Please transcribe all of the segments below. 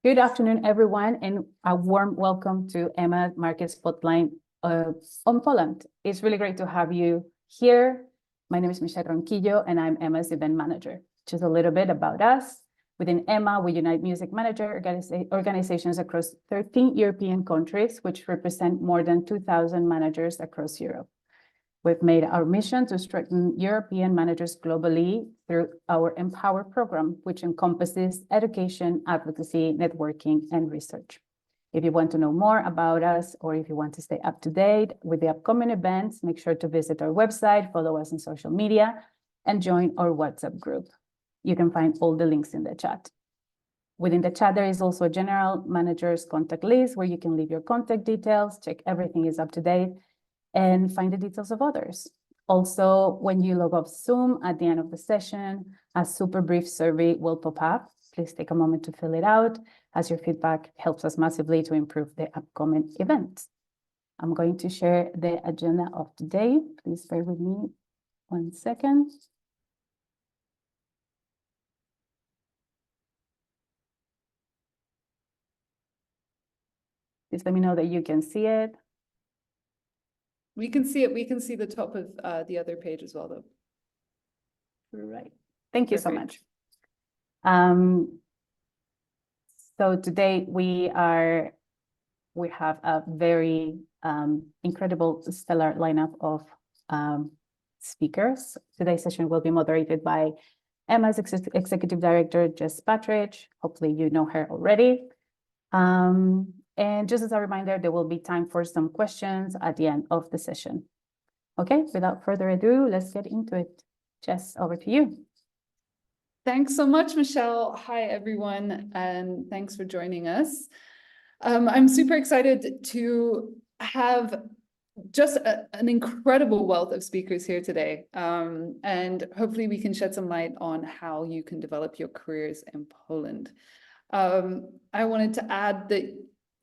Good afternoon, everyone, and a warm welcome to Emma Market Spotlight on Poland. It's really great to have you here. My name is Michelle Ronquillo, and I'm Emma's event manager. Just a little bit about us. Within Emma, we unite music manager organizations across 13 European countries, which represent more than 2,000 managers across Europe. We've made our mission to strengthen European managers globally through our Empower program, which encompasses education, advocacy, networking, and research. If you want to know more about us, or if you want to stay up to date with the upcoming events, make sure to visit our website, follow us on social media, and join our WhatsApp group. You can find all the links in the chat. Within the chat, there is also a general manager's contact list where you can leave your contact details, check everything is up to date, and find the details of others. Also, when you log off Zoom at the end of the session, a super brief survey will pop up. Please take a moment to fill it out, as your feedback helps us massively to improve the upcoming events. I'm going to share the agenda of today. Please bear with me 1 second. Please let me know that you can see it. We can see it. We can see the top of the other page as well, though. Right. Thank you Perfect. so much. So today we have a very incredible, stellar lineup of speakers. Today's session will be moderated by Emma's Executive Director, Jess Patridge. Hopefully you know her already. And just as a reminder, there will be time for some questions at the end of the session. Okay, without further ado, let's get into it. Jess, over to you. Thanks so much, Michelle. Hi, everyone, and thanks for joining us. I'm super excited to have just an incredible wealth of speakers here today. And hopefully we can shed some light on how you can develop your careers in Poland. I wanted to add that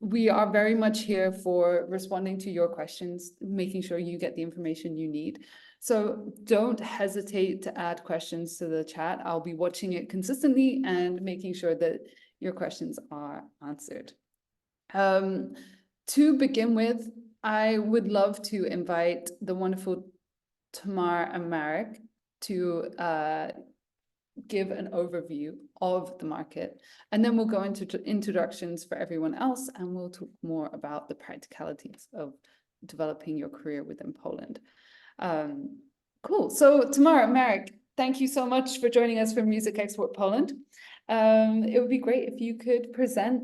we are very much here for responding to your questions, making sure you get the information you need. So don't hesitate to add questions to the chat. I'll be watching it consistently and making sure that your questions are answered. To begin with, I would love to invite the wonderful Tamara and Marek to give an overview of the market, and then we'll go into introductions for everyone else, and we'll talk more about the practicalities of developing your career within Poland. Cool. So Tamara, Marek, thank you so much for joining us from Music Export Poland. It would be great if you could present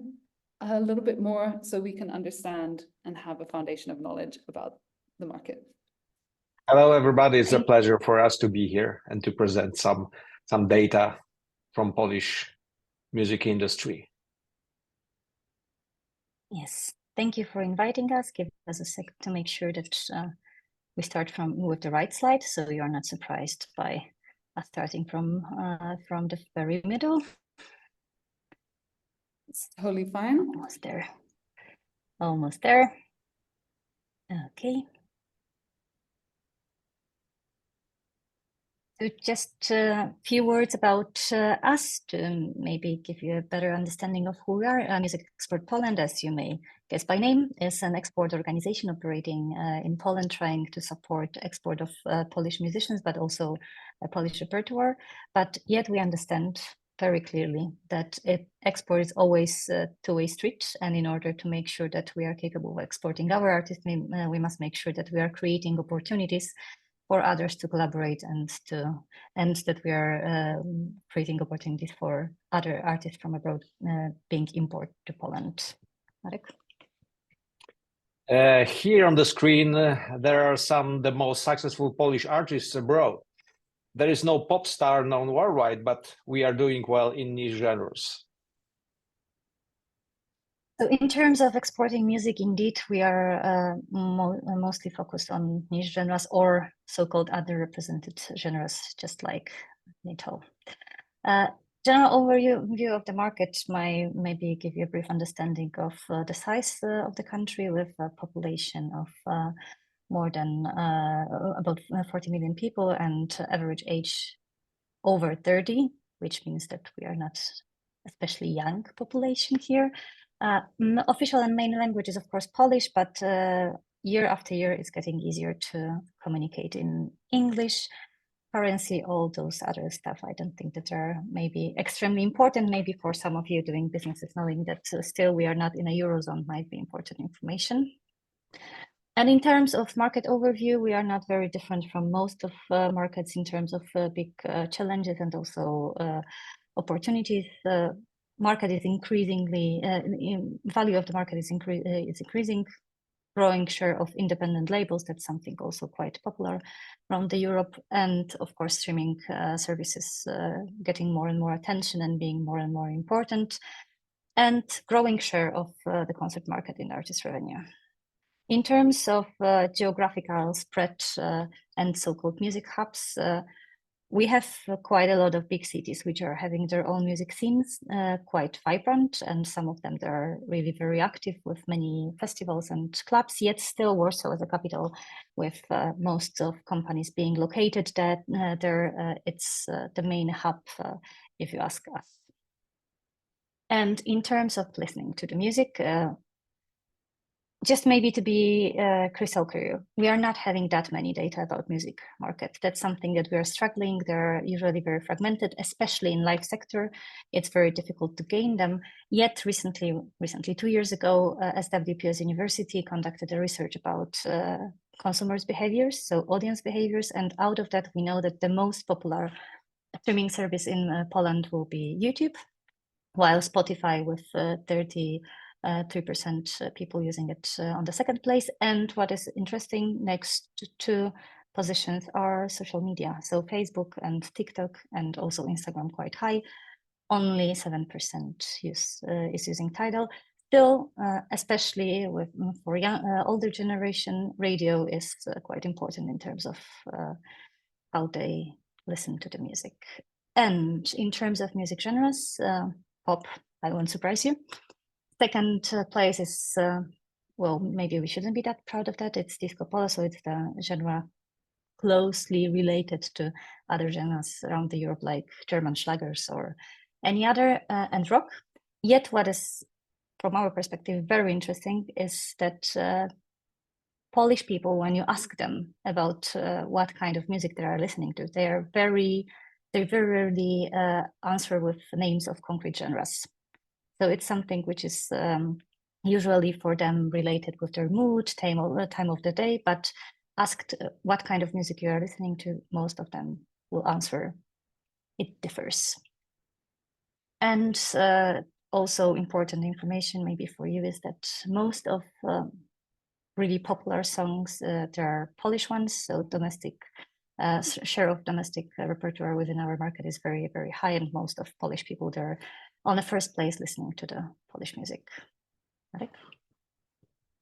a little bit more so we can understand and have a foundation of knowledge about the market. Hello, everybody. It's a pleasure for us to be here and to present some data from Polish music industry. Yes, thank you for inviting us. Give us a sec to make sure that we start with the right slide, so you're not surprised by us starting from the very middle. It's totally fine. Almost there. Almost there. Okay. So just a few words about us to maybe give you a better understanding of who we are. Music Export Poland, as you may guess by name, is an export organization operating in Poland, trying to support export of Polish musicians, but also a Polish repertoire. But yet we understand very clearly that export is always a two-way street, and in order to make sure that we are capable of exporting our artists, we must make sure that we are creating opportunities for others to collaborate, and that we are creating opportunities for other artists from abroad being imported to Poland. Marek? Here on the screen, there are the most successful Polish artists abroad. There is no pop star known worldwide, but we are doing well in niche genres. So in terms of exporting music, indeed, we are mostly focused on niche genres or so-called underrepresented genres, just like metal. General overview of the market might maybe give you a brief understanding of the size of the country, with a population of more than about 40 million people and average age over 30, which means that we are not especially young population here. Official and main language is, of course, Polish, but year after year, it's getting easier to communicate in English. Currency, all those other stuff, I don't think that are maybe extremely important. Maybe for some of you doing businesses, knowing that still we are not in a Eurozone might be important information. And in terms of market overview, we are not very different from most of markets in terms of big challenges and also opportunities. Market is increasingly, value of the market is increasing, growing share of independent labels. That's something also quite popular around Europe. And of course, streaming services getting more and more attention and being more and more important, and growing share of the concert market in artist revenue. In terms of geographical spread and so-called music hubs, we have quite a lot of big cities which are having their own music scenes, quite vibrant, and some of them they are really very active with many festivals and clubs, yet still Warsaw as a capital with most of companies being located there. It's the main hub, if you ask us. And in terms of listening to the music, just maybe to be crystal clear, we are not having that many data about music market. That's something that we are struggling. They're usually very fragmented, especially in live sector. It's very difficult to gain them. Yet recently 2 years ago, SWPS University conducted a research about consumers' behaviors, so audience behaviors. And out of that, we know that the most popular streaming service in Poland will be YouTube, while Spotify with 3% people using it on the second place. And what is interesting, next two positions are social media. So Facebook and TikTok and also Instagram quite high. Only 7% is using Tidal. Still, especially for older generation, radio is quite important in terms of how they listen to the music. And in terms of music genres, pop, I won't surprise you. Second place is, well, maybe we shouldn't be that proud of that. It's disco polo, so it's the genre closely related to other genres around Europe, like German schlagers or any other, and rock. Yet what is, from our perspective, very interesting is that Polish people, when you ask them about what kind of music they are listening to, they very rarely answer with names of concrete genres. So it's something which is usually for them related with their mood, time of the day, but asked what kind of music you are listening to, most of them will answer it differs. And also important information maybe for you is that most of really popular songs, there are Polish ones, so domestic share of domestic repertoire within our market is very, very high, and most of Polish people, they're on the first place listening to the Polish music. Marek?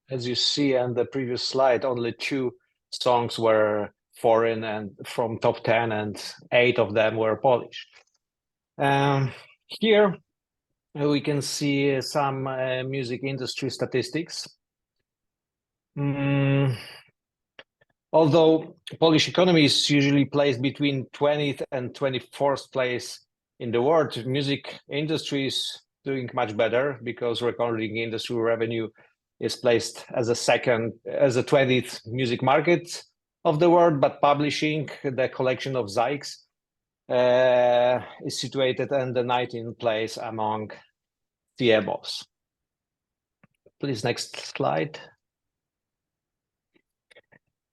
As you see on the previous slide, only 2 songs were foreign and from top 10, and 8 of them were Polish. Here we can see some music industry statistics. Although Polish economy is usually placed between 20th and 24th place in the world, music industry is doing much better because recording industry revenue is placed as a 20th music market of the world, but publishing, the collection of KAYAX, is situated in the 19th place among CMOs. Please, next slide.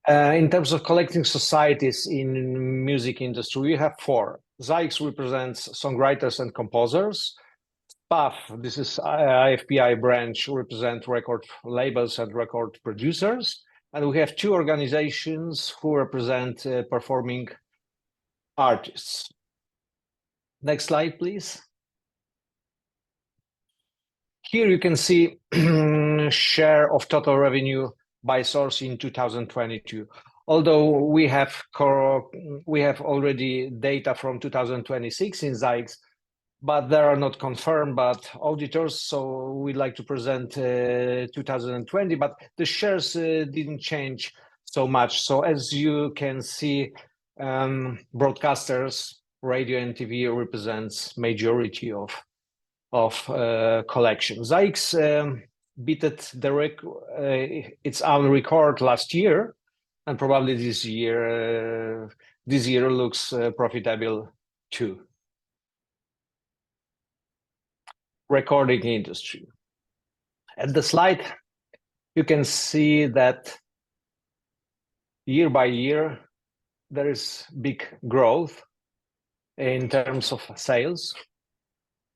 In terms of collecting societies in music industry, we have 4. KAYAX represents songwriters and composers. SPAF, this is IFPI branch, represent record labels and record producers. And we have 2 organizations who represent performing artists. Next slide, please. Here you can see share of total revenue by source in 2022. Although we have already data from 2026 in KAYAX, but they are not confirmed by auditors. So we'd like to present 2020, but the shares didn't change so much. So as you can see, broadcasters, radio and TV represents majority of of collection. KAYAX beat its own record last year, and probably this year looks profitable too. Recording industry. At the slide, you can see that year by year there is big growth in terms of sales.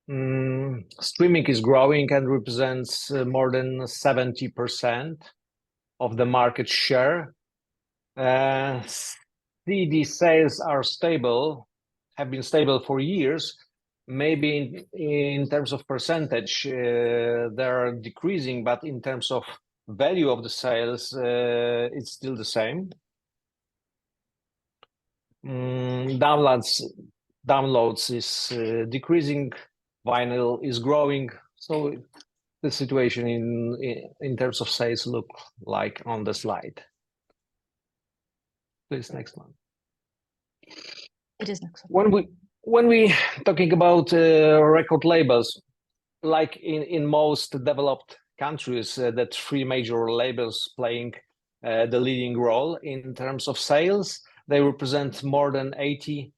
Streaming is growing and represents more than 70% of the market share. CD sales are stable, have been stable for years. Maybe in terms of percentage, they're decreasing, but in terms of value of the sales, it's still the same. Downloads is decreasing, vinyl is growing. So the situation in terms of sales look like on the slide. Please, next one. It is next one. When we talking about record labels, like in most developed countries, the three major labels playing the leading role in terms of sales, they represent more than 80%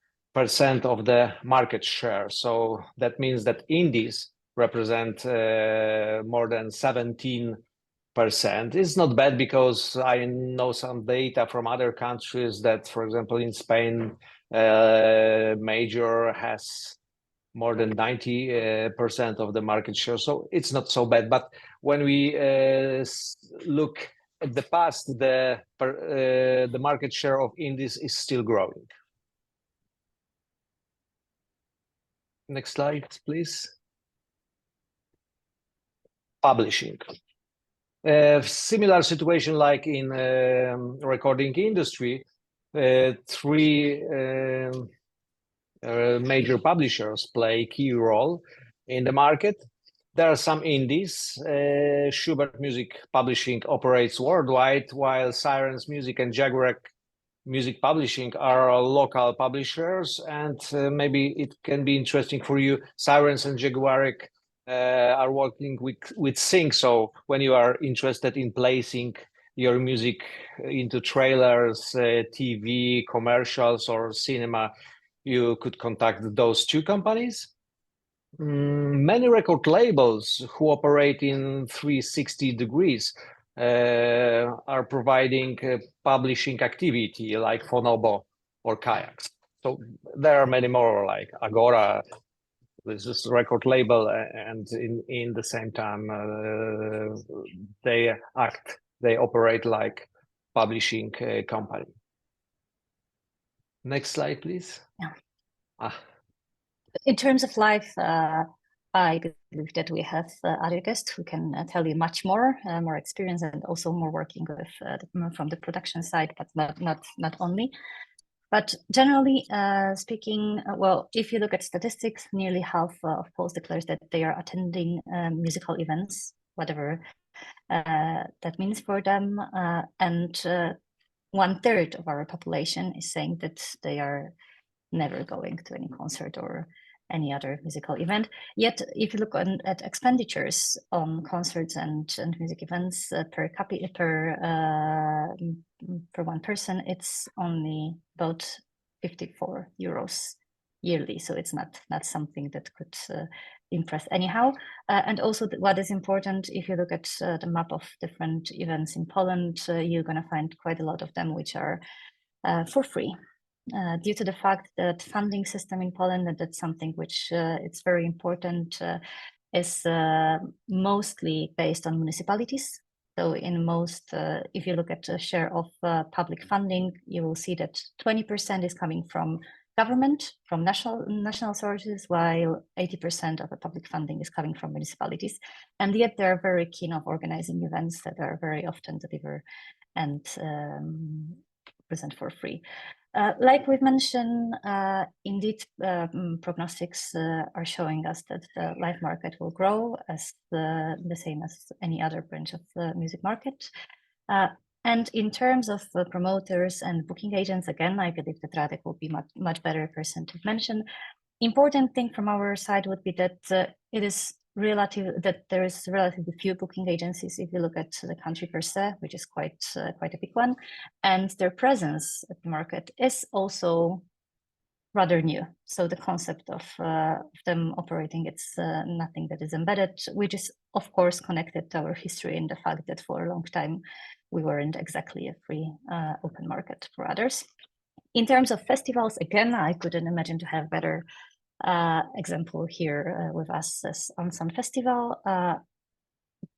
of the market share. So that means that indies represent more than 17%. It's not bad, because I know some data from other countries that, for example, in Spain, major has more than 90% of the market share. So it's not so bad. But when we look at the past, the market share of indies is still growing. Next slide, please. Publishing. Similar situation like in recording industry. Three major publishers play key role in the market. There are some indies. Schubert Music Publishing operates worldwide, while Sirens Music and Jaguar Music Publishing are local publishers. And maybe it can be interesting for you. Sirens and Jaguar are working with sync. So when you are interested in placing your music into trailers, TV, commercials, or cinema, you could contact those two companies. Many record labels who operate in 360 degrees are providing publishing activity like Fonobo or KAYAX. So there are many more, like Agora. This is a record label, and in the same time they operate like publishing company. Next slide, please. Yeah. In terms of live, I believe that we have other guests who can tell you much more experience, and also more working with from the production side, but not only. But generally speaking, well, if you look at statistics, nearly half of Poles declares that they are attending musical events, whatever that means for them. And 1/3 of our population is saying that they are never going to any concert or any other musical event. Yet, if you look at expenditures on concerts and music events per one person, it's only about 54 euros yearly. So it's not something that could impress anyhow. And also what is important, if you look at the map of different events in Poland, you're going to find quite a lot of them which are for free. Due to the fact that funding system in Poland, and that's something which it's very important, is mostly based on municipalities. So in most, if you look at the share of public funding, you will see that 20% is coming from government, from national sources, while 80% of the public funding is coming from municipalities. And yet they're very keen of organizing events that are very often delivered and present for free. Like we've mentioned, indeed, prognostics are showing us that the live market will grow as the same as any other branch of the music market. And in terms of promoters and booking agents, again, I believe that Radek will be much better person to mention. Important thing from our side would be that it is relative that there is relatively few booking agencies if you look at the country per se, which is quite a big one, and their presence at the market is also rather new. So the concept of them operating, it's nothing that is embedded, which is of course connected to our history and the fact that for a long time we weren't exactly a free open market for others. In terms of festivals, again, I couldn't imagine to have better example here with us as Unsound Festival.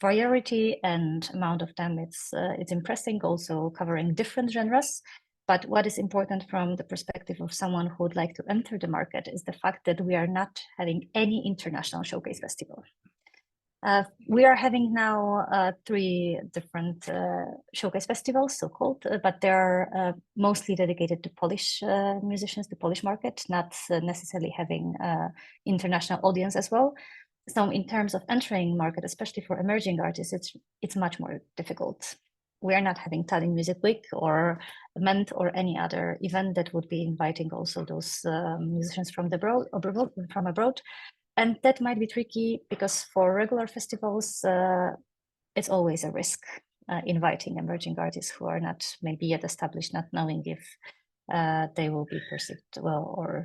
Variety and amount of them, it's impressive, also covering different genres. But what is important from the perspective of someone who would like to enter the market is the fact that we are not having any international showcase festival. We are having now 3 different showcase festivals, so-called, but they are mostly dedicated to Polish musicians, the Polish market, not necessarily having international audience as well. So in terms of entering market, especially for emerging artists, it's much more difficult. We are not having Tallinn Music Week or MENT or any other event that would be inviting also those musicians from abroad. And that might be tricky because for regular festivals, it's always a risk inviting emerging artists who are not maybe yet established, not knowing if they will be perceived well, or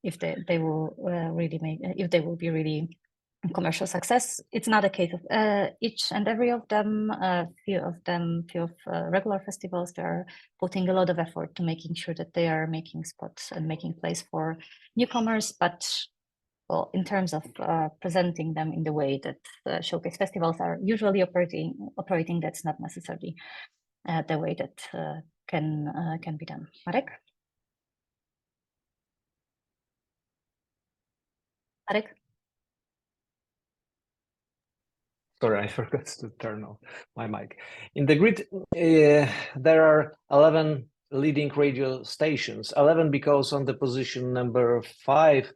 if they will if they will be really commercial success. It's not a case of each and every of them. Few of regular festivals, they're putting a lot of effort to making sure that they are making spots and making place for newcomers. But well, in terms of presenting them in the way that showcase festivals are usually operating, that's not necessarily the way that can be done. Marek? Marek? Sorry, I forgot to turn on my mic. In the grid, there are 11 leading radio stations. 11 because on the position number 5,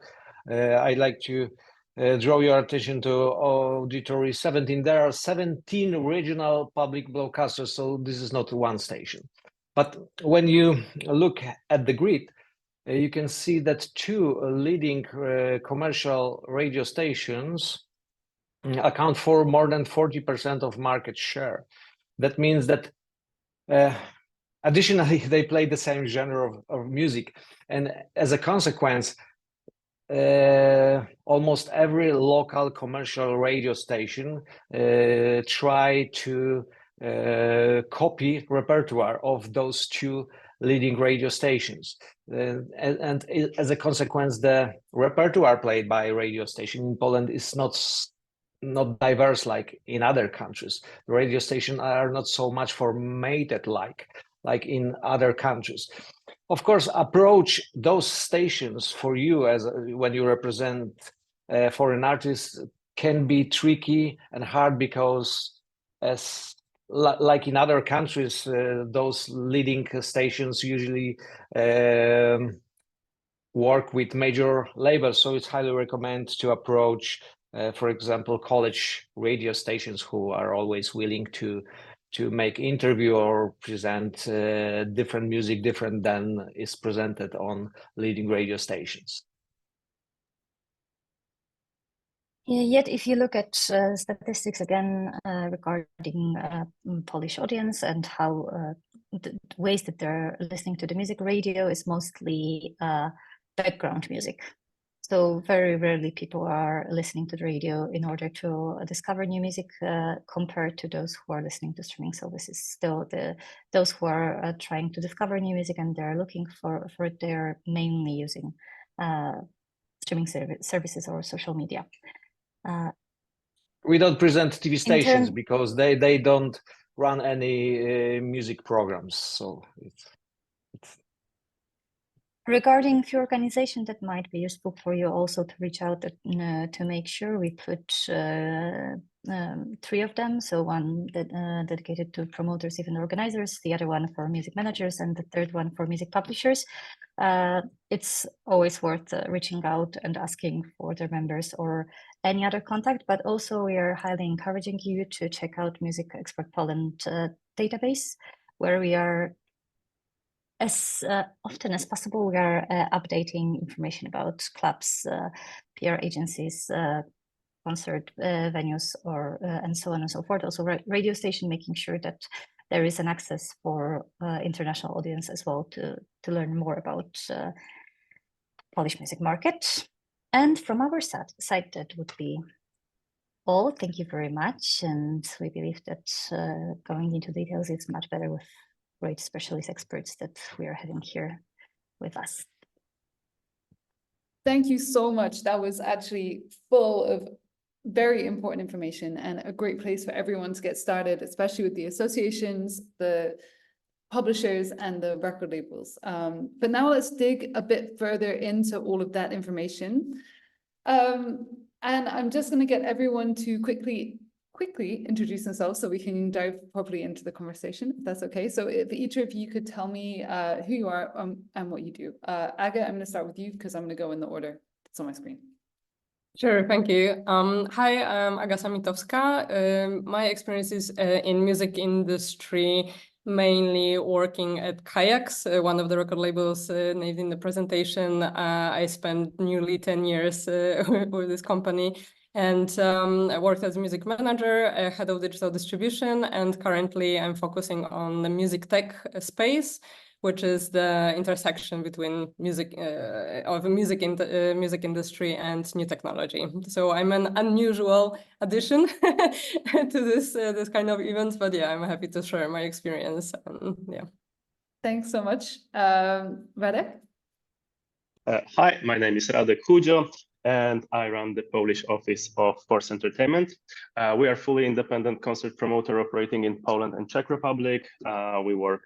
I'd like to draw your attention to auditory 17. There are 17 regional public broadcasters, so this is not one station. But when you look at the grid, you can see that 2 leading commercial radio stations account for more than 40% of market share. That means that additionally, they play the same genre of music. And as a consequence, almost every local commercial radio station try to copy repertoire of those 2 leading radio stations. And as a consequence, the repertoire played by radio station in Poland is not diverse like in other countries. The radio stations are not so much formatted like in other countries. Of course, approach those stations for you as when you represent foreign artists can be tricky and hard because like in other countries, those leading stations usually work with major labels. So it's highly recommended to approach for example, college radio stations who are always willing to make interview or present different music, different than is presented on leading radio stations. Yet, if you look at statistics again regarding Polish audience and how the ways that they're listening to the music, radio is mostly background music. So very rarely people are listening to the radio in order to discover new music compared to those who are listening to streaming services. Still, those who are trying to discover new music and they're looking for it, they're mainly using streaming services or social media. We don't present TV stations because they don't run any music programs. So it's regarding few organizations that might be useful for you also to reach out to make sure we put 3 of them. So one that dedicated to promoters, event organizers, the other one for music managers, and the third one for music publishers. It's always worth reaching out and asking for their members or any other contact, but also we are highly encouraging you to check out Music Expert Poland database, where we are as often as possible, we are updating information about clubs, PR agencies, concert venues or and so on and so forth. Also radio station, making sure that there is an access for international audience as well to learn more about Polish music market. And from our side, that would be all. Thank you very much. And we believe that going into details is much better with great specialist experts that we are having here with us. Thank you so much. That was actually full of very important information and a great place for everyone to get started, especially with the associations, the publishers, and the record labels. But now let's dig a bit further into all of that information. And I'm just going to get everyone to quickly introduce themselves so we can dive properly into the conversation, if that's okay. So if each of you could tell me who you are and what you do. Aga, I'm going to start with you because I'm going to go in the order that's on my screen. Sure, thank you. Hi, I'm Aga Samitowska. My experience is in music industry, mainly working at KAYAX, one of the record labels named in the presentation. I spent nearly 10 years with this company, and I worked as a music manager, head of digital distribution, and currently I'm focusing on the music tech space, which is the intersection between music industry and new technology. So I'm an unusual addition to this kind of event, but yeah, I'm happy to share my experience. Yeah. Thanks so much, Radek. Hi, my name is Radek Chudzio, and I run the Polish office of Fource Entertainment. We are fully independent concert promoter operating in Poland and Czech Republic. We work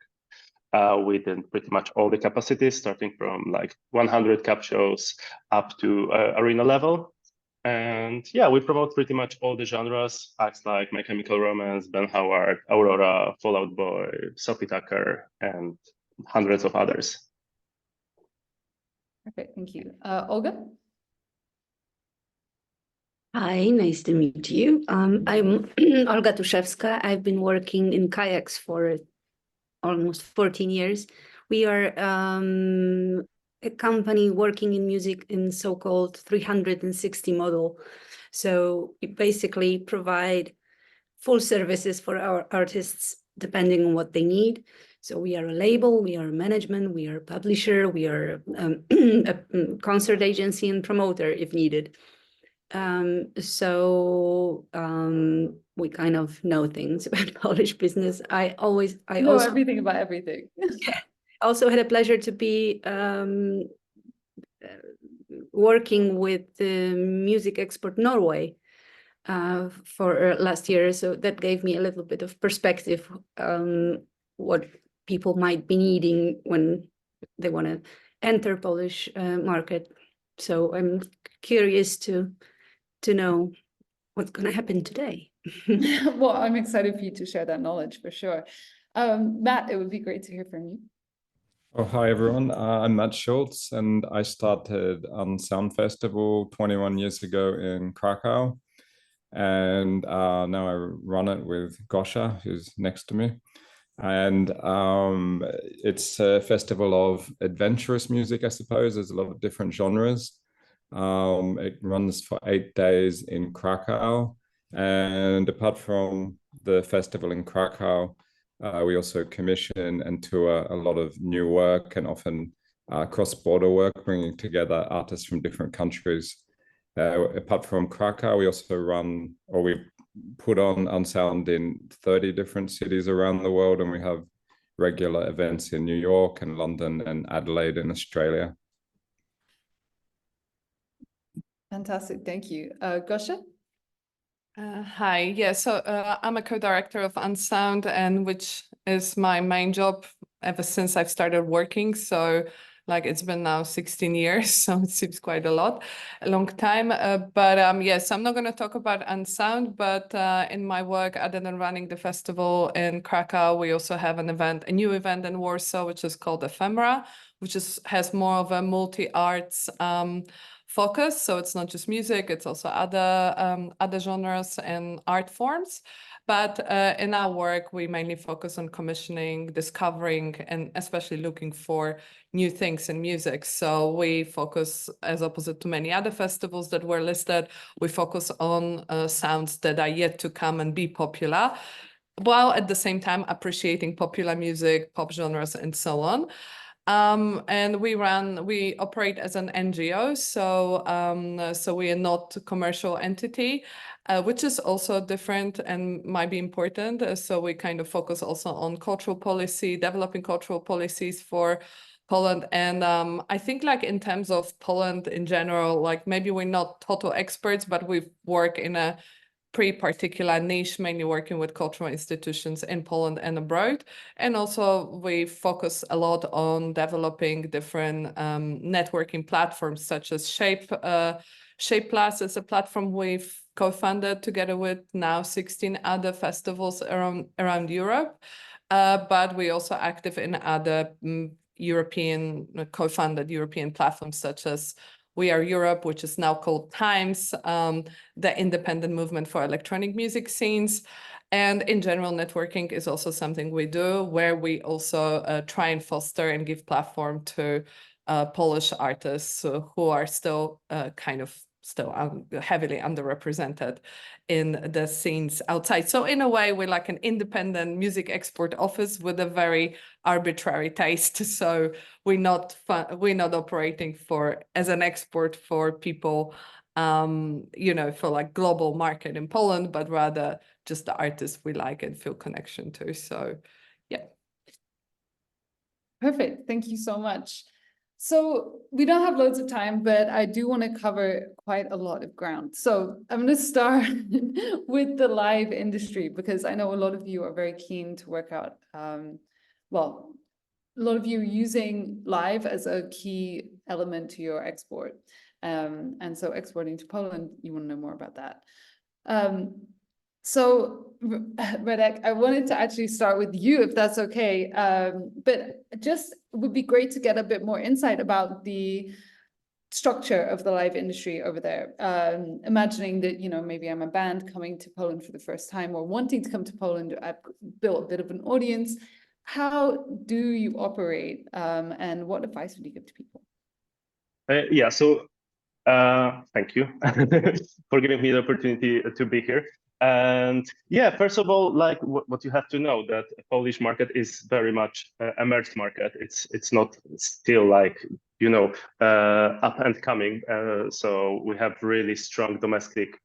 within pretty much all the capacities, starting from like 100 cap shows up to arena level. And yeah, we promote pretty much all the genres, acts like My Chemical Romance, Ben Howard, Aurora, Fall Out Boy, Sophie Tucker, and hundreds of others. Perfect, thank you. Olga? Hi, nice to meet you. I'm Olga Tuszewska. I've been working in KAYAX for almost 14 years. We are a company working in music in so-called 360 model. So we basically provide full services for our artists depending on what they need. So we are a label, we are a management, we are a publisher, we are a concert agency and promoter if needed. We kind of know things about Polish business. I know everything about everything. Yeah, also had a pleasure to be working with the Music Export Norway for last year. So that gave me a little bit of perspective what people might be needing when they want to enter Polish market. So I'm curious to know what's going to happen today. Well, I'm excited for you to share that knowledge for sure. Matt, it would be great to hear from you. Oh, hi everyone. I'm Matt Schulz, and I started Unsound Festival 21 years ago in Krakow, and now I run it with Gosia, who's next to me. And it's a festival of adventurous music, I suppose. There's a lot of different genres. It runs for 8 days in Krakow, and apart from the festival in Krakow, we also commission and tour a lot of new work and often cross-border work, bringing together artists from different countries. Apart from Krakow, we also run, or we put on Unsound in 30 different cities around the world, and we have regular events in New York and London and Adelaide in Australia. Fantastic, thank you. Gosia? Hi, yeah, so I'm a co-director of Unsound, and which is my main job ever since I've started working. So like it's been now 16 years, so it seems quite a long time. Yes, I'm not going to talk about Unsound, but in my work, other than running the festival in Krakow, we also have a new event in Warsaw, which is called Ephemera, which has more of a multi-arts focus. So it's not just music, it's also other genres and art forms. But in our work, we mainly focus on commissioning, discovering, and especially looking for new things in music. So we focus, as opposite to many other festivals that were listed, we focus on sounds that are yet to come and be popular, while at the same time appreciating popular music, pop genres, and so on. And we operate as an NGO, so we are not a commercial entity, which is also different and might be important. So we kind of focus also on cultural policy, developing cultural policies for Poland. And I think like in terms of Poland in general, like maybe we're not total experts, but we work in a pretty particular niche, mainly working with cultural institutions in Poland and abroad. And also we focus a lot on developing different networking platforms such as Shape. Shape Plus is a platform we've co-funded together with now 16 other festivals around Europe. But we're also active in other European co-funded European platforms such as We Are Europe, which is now called Times, the independent movement for electronic music scenes. And in general, networking is also something we do, where we also try and foster and give platform to Polish artists who are still heavily underrepresented in the scenes outside. So in a way, we're like an independent music export office with a very arbitrary taste. So we're not operating as an export for people, for like global market in Poland, but rather just the artists we like and feel connection to. So yeah. Perfect. Thank you so much. So we don't have loads of time, but I do want to cover quite a lot of ground. So I'm going to start with the live industry, because I know a lot of you are very keen to work out, a lot of you using live as a key element to your export. And so exporting to Poland, you want to know more about that. So, Radek, I wanted to actually start with you, if that's okay. But just would be great to get a bit more insight about the structure of the live industry over there. Imagining that, maybe I'm a band coming to Poland for the first time or wanting to come to Poland. I've built a bit of an audience. How do you operate, and what advice would you give to people? Thank you for giving me the opportunity to be here. And yeah, first of all, like what you have to know, that Polish market is very much emerged market. It's not still like, up and coming. So we have really strong domestic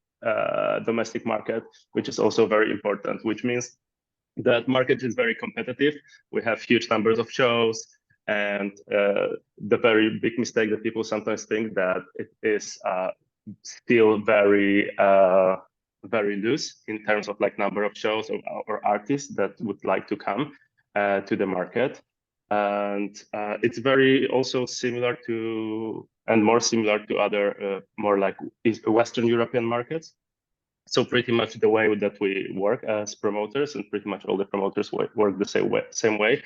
market, which is also very important, which means that market is very competitive. We have huge numbers of shows. And the very big mistake that people sometimes think that it is still very loose in terms of like number of shows or artists that would like to come to the market. And it's very also similar to, and more similar to other more like Western European markets. So pretty much the way that we work as promoters, and pretty much all the promoters work the same way,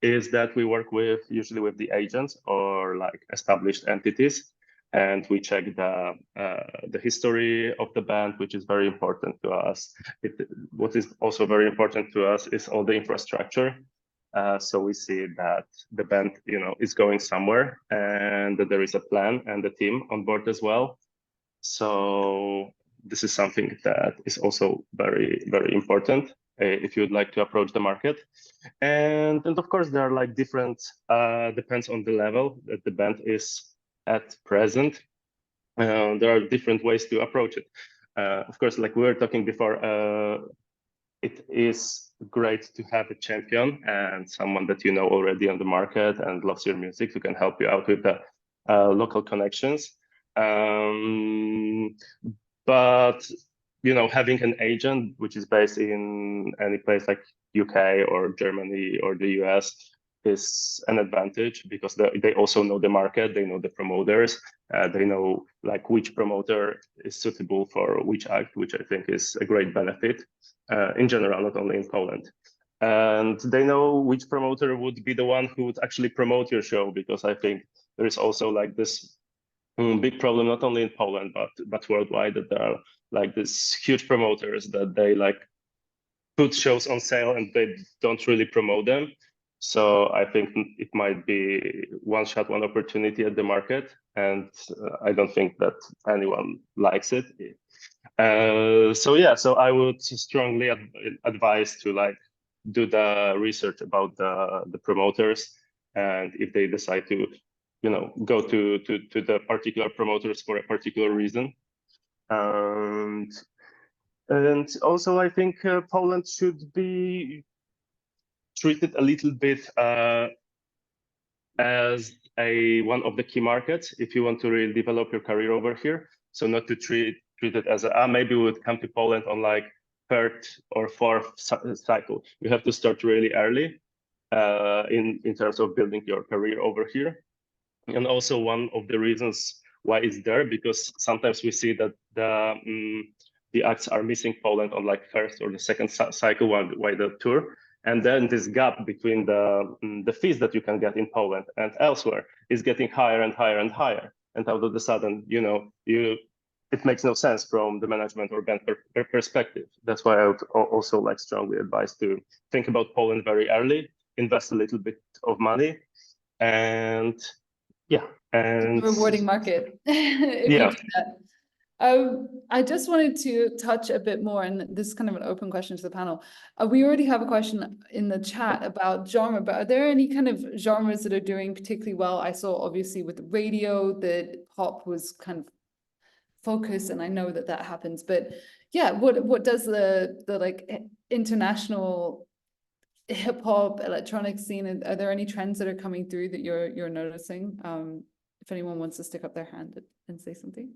is that we work usually with the agents or like established entities, and we check the history of the band, which is very important to us. What is also very important to us is all the infrastructure. So we see that the band, is going somewhere, and that there is a plan and the team on board as well. So this is something that is also very, very important if you would like to approach the market. And of course, there are like different, depends on the level that the band is at present. There are different ways to approach it. Of course, like we were talking before, it is great to have a champion and someone that you know already on the market and loves your music, who can help you out with the local connections. But having an agent which is based in any place like UK or Germany or the US is an advantage, because they also know the market, they know the promoters, they know like which promoter is suitable for which act, which I think is a great benefit in general, not only in Poland. And they know which promoter would be the one who would actually promote your show, because I think there is also like this big problem not only in Poland but worldwide, that there are like these huge promoters that they like put shows on sale and they don't really promote them. So I think it might be one shot, one opportunity at the market, and I don't think that anyone likes it. So I would strongly advise to like do the research about the promoters, and if they decide to, you know, go to the particular promoters for a particular reason. And also I think Poland should be treated a little bit as one of the key markets if you want to really develop your career over here. So not to treat it as maybe we would come to Poland on like third or fourth cycle. You have to start really early in terms of building your career over here. And also one of the reasons why it's there, because sometimes we see that the acts are missing Poland on like first or the second cycle while the tour. And then this gap between the fees that you can get in Poland and elsewhere is getting higher and higher and higher. And all of a sudden, you know, it makes no sense from the management or band perspective. That's why I would also like strongly advise to think about Poland very early, invest a little bit of money, and yeah, and rewarding market. If you do that. I just wanted to touch a bit more, and this is kind of an open question to the panel. We already have a question in the chat about genre, but are there any kind of genres that are doing particularly well? I saw obviously with radio that pop was kind of focus, and I know that happens, but yeah, what does the like international hip hop electronic scene, are there any trends that are coming through that you're noticing? If anyone wants to stick up their hand and say something.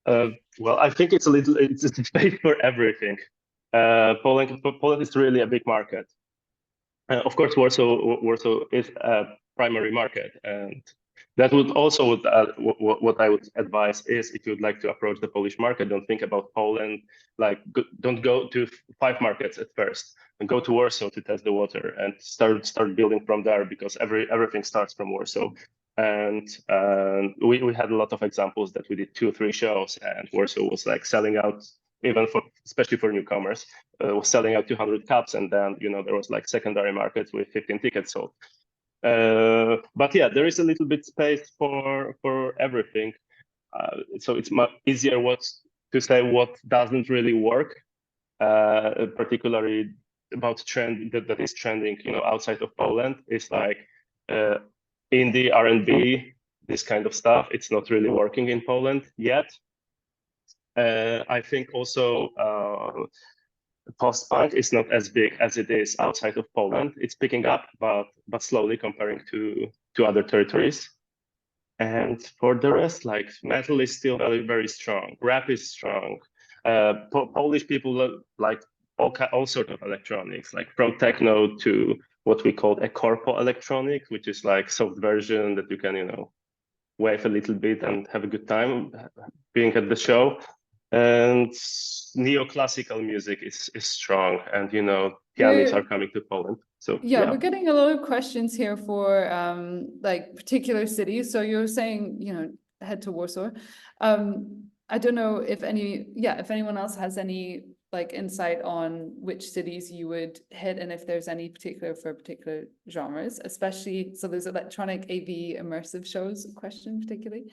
Well, I think it's a debate for everything. Poland is really a big market. Of course, Warsaw is a primary market, and that would also what I would advise is, if you'd like to approach the Polish market, don't think about Poland. Like, don't go to 5 markets at first, and go to Warsaw to test the water and start building from there, because everything starts from Warsaw. And we had a lot of examples that we did 2 or 3 shows, and Warsaw was like selling out, even especially for newcomers, was selling out 200 cups, and then, you know, there was like secondary markets with 15 tickets sold. But yeah, there is a little bit space for everything. So it's much easier to say what doesn't really work, particularly about trend that is trending, you know, outside of Poland. It's like indie, R&B, this kind of stuff. It's not really working in Poland yet. I think also post-punk is not as big as it is outside of Poland. It's picking up, but slowly comparing to other territories. And for the rest, like metal is still very, very strong. Rap is strong. Polish people like all sort of electronics, like from techno to what we call a corpo electronic, which is like soft version that you can, you know, wave a little bit and have a good time being at the show. And neoclassical music is strong, and, you know, pianists are coming to Poland. So yeah, we're getting a lot of questions here for like particular cities. So you're saying, you know, head to Warsaw. I don't know if anyone else has any like insight on which cities you would hit, and if there's any particular for particular genres, especially, so there's electronic AV immersive shows question particularly.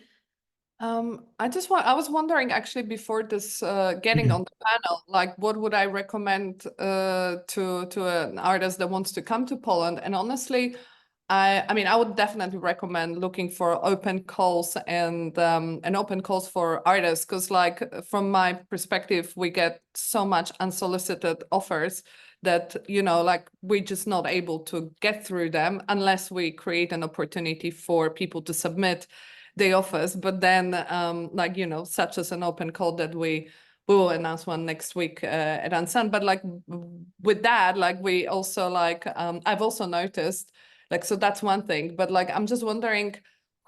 I was wondering actually before this getting on the panel, like what would I recommend to an artist that wants to come to Poland? And honestly, I mean, I would definitely recommend looking for open calls and open calls for artists, because like from my perspective, we get so much unsolicited offers that, you know, like we're just not able to get through them unless we create an opportunity for people to submit the offers. But then like, you know, such as an open call that we will announce one next week at Unsound. But like with that, like we also like I've also noticed, like, so that's one thing, but like I'm just wondering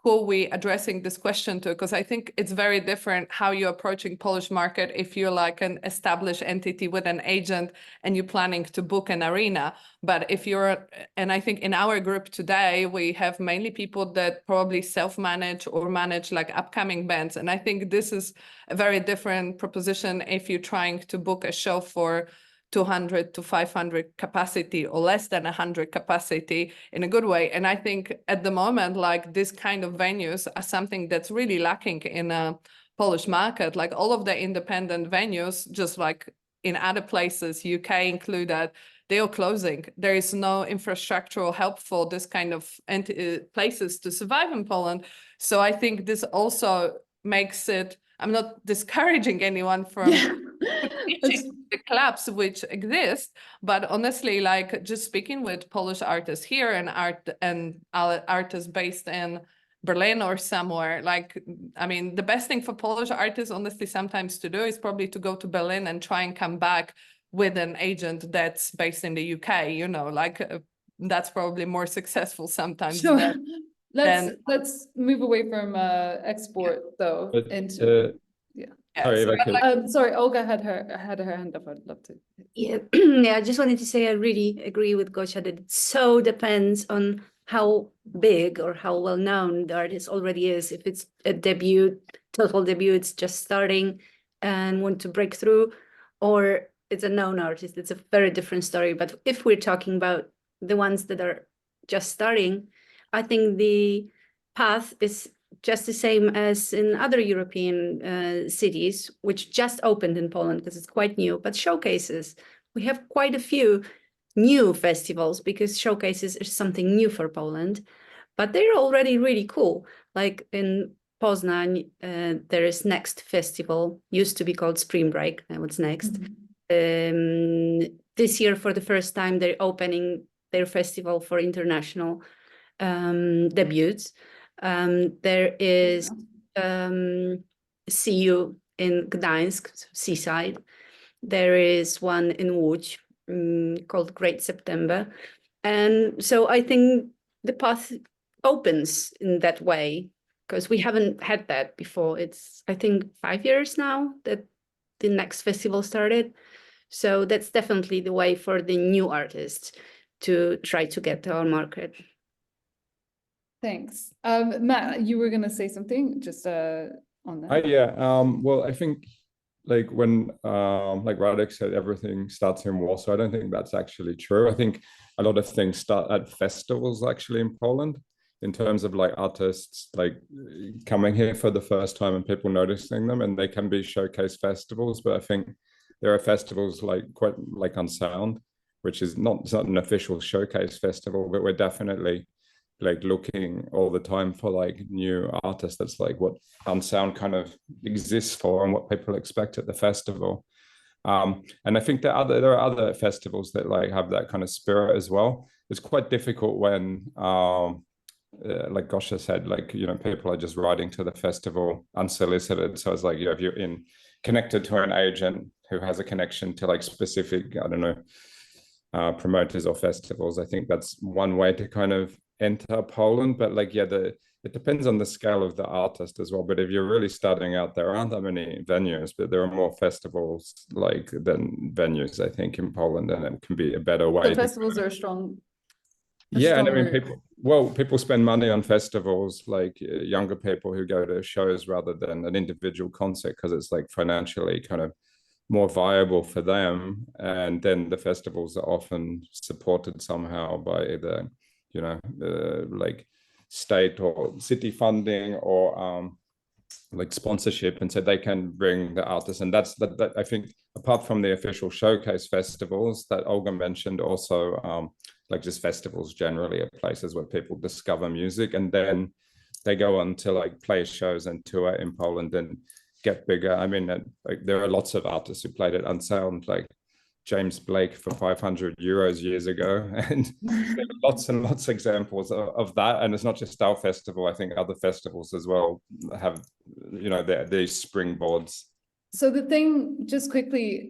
who we addressing this question to, because I think it's very different how you're approaching Polish market if you're like an established entity with an agent and you're planning to book an arena. But if you're, and I think in our group today, we have mainly people that probably self-manage or manage like upcoming bands. And I think this is a very different proposition if you're trying to book a show for 200 to 500 capacity or less than 100 capacity in a good way. And I think at the moment, like this kind of venues are something that's really lacking in a Polish market. Like all of the independent venues, just like in other places, UK included, they are closing. There is no infrastructural help for this kind of places to survive in Poland. So I think this also makes it, I'm not discouraging anyone from the clubs which exist, but honestly, like just speaking with Polish artists here and artists based in Berlin or somewhere, like, I mean, the best thing for Polish artists, honestly, sometimes to do is probably to go to Berlin and try and come back with an agent that's based in the UK, you know, like that's probably more successful sometimes. Sure. Let's move away from export though into sorry, Olga had her hand up. I'd love to. Yeah, yeah. I just wanted to say I really agree with Gosia that it so depends on how big or how well known the artist already is. If it's a debut, total debut, it's just starting and want to break through, or it's a known artist. It's a very different story. But if we're talking about the ones that are just starting, I think the path is just the same as in other European cities, which just opened in Poland because it's quite new, but showcases. We have quite a few new festivals because showcases is something new for Poland, but they're already really cool. Like in Poznań, there is Next Festival, used to be called Spring Break, and what's next? This year, for the first time, they're opening their festival for international debuts. There is CU in Gdańsk, seaside. There is one in Łódź called Great September. And so I think the path opens in that way because we haven't had that before. It's, I think, 5 years now that the Next Festival started. So that's definitely the way for the new artists to try to get to our market. Thanks. Matt, you were going to say something just on that. Yeah. Well, I think like when like Radek said, everything starts in Warsaw. I don't think that's actually true. I think a lot of things start at festivals actually in Poland in terms of like artists like coming here for the first time and people noticing them, and they can be showcase festivals. But I think there are festivals like quite like Unsound, which is not an official showcase festival, but we're definitely like looking all the time for like new artists. That's like what Unsound kind of exists for and what people expect at the festival. And I think there are other festivals that like have that kind of spirit as well. It's quite difficult when like Gosia said, like, you know, people are just riding to the festival unsolicited. So it's like, you know, if you're connected to an agent who has a connection to like specific, I don't know, promoters or festivals, I think that's one way to kind of enter Poland. But like, yeah, it depends on the scale of the artist as well. But if you're really starting out, there aren't that many venues, but there are more festivals like than venues, I think, in Poland, and it can be a better way. The festivals are strong. Yeah, and I mean, people spend money on festivals, like younger people who go to shows rather than an individual concert because it's like financially kind of more viable for them. And then the festivals are often supported somehow by either, you know, like state or city funding or like sponsorship, and so they can bring the artists. And that's that I think, apart from the official showcase festivals that Olga mentioned, also like just festivals generally are places where people discover music and then they go on to like play shows and tour in Poland and get bigger. I mean, like there are lots of artists who played at Unsound, like James Blake for 500 euros years ago, and lots and lots of examples of that. And it's not just our festival. I think other festivals as well have, you know, these springboards. So the thing, just quickly,